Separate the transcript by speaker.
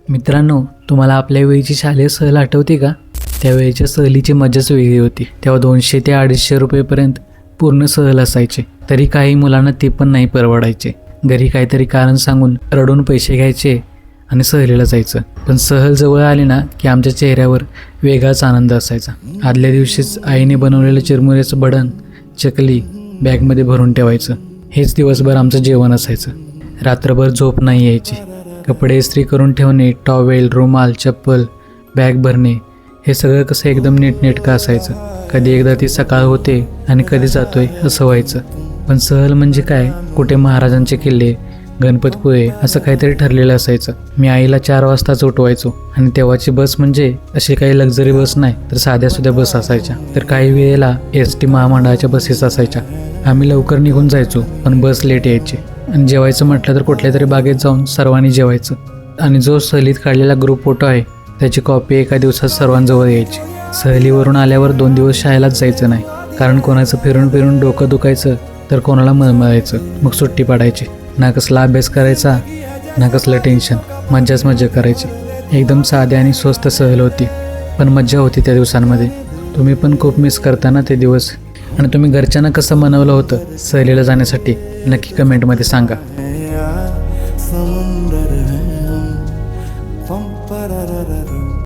Speaker 1: मित्रांनो, तुम्हाला आपल्या वेळीची शालेय सहल आठवते का? त्यावेळेच्या सहलीची मजाच वेगळी होती. तेव्हा 200 ते 250 रुपयेपर्यंत पूर्ण सहल असायचे. तरी काही मुलांना ते पण नाही परवडायचे. घरी काहीतरी कारण सांगून रडून पैसे घ्यायचे आणि सहलीला जायचं. पण सहल जवळ आली ना की आमच्या चेहऱ्यावर वेगळाच आनंद असायचा. आदल्या दिवशीच आईने बनवलेलं चिरमुऱ्याचं भडंग, चकली बॅगमध्ये भरून ठेवायचं. हेच दिवसभर आमचं जेवण असायचं. रात्रभर झोप नाही यायची. कपडे इस्त्री करून ठेवणे, टॉवेल, रुमाल, चप्पल, बॅग भरणे, हे सगळं कसं एकदम नीटनेटकं असायचं. कधी एकदा ती सकाळ होते आणि कधी जातोय असं व्हायचं. पण सहल म्हणजे काय, कुठे महाराजांचे किल्ले, गणपतपुळे असं काहीतरी ठरलेलं असायचं. मी आईला 4 वाजताच उठवायचो आणि तेव्हाची बस म्हणजे अशी काही लक्झरी बस नाही तर साध्यासुध्या बस असायच्या. तर काही वेळेला ST महामंडळाच्या बसेस असायच्या. आम्ही लवकर निघून जायचो पण बस लेट यायची. आणि जेवायचं म्हटलं तर कुठल्या तरी बागेत जाऊन सर्वांनी जेवायचं. आणि जो सहलीत काढलेला ग्रुप फोटो आहे त्याची कॉपी एका दिवसात सर्वांजवळ यायची. सहलीवरून आल्यावर 2 दिवस शाळेलाच जायचं नाही, कारण कोणाचं फिरून फिरून डोकं दुखायचं तर कोणाला मळमळायचं. मग सुट्टी पाडायची. ना कसला अभ्यास करायचा ना कसलं टेन्शन. मज्जाच मज्जा करायची. एकदम साधी आणि स्वस्त सहल होती, पण मज्जा होती त्या दिवसांमध्ये. तुम्ही पण खूप मिस करता ना ते दिवस? आणि तुम्ही घरच्यांना कसं मनवलं होतं सहलीला जाण्यासाठी नक्की कमेंटमध्ये सांगा.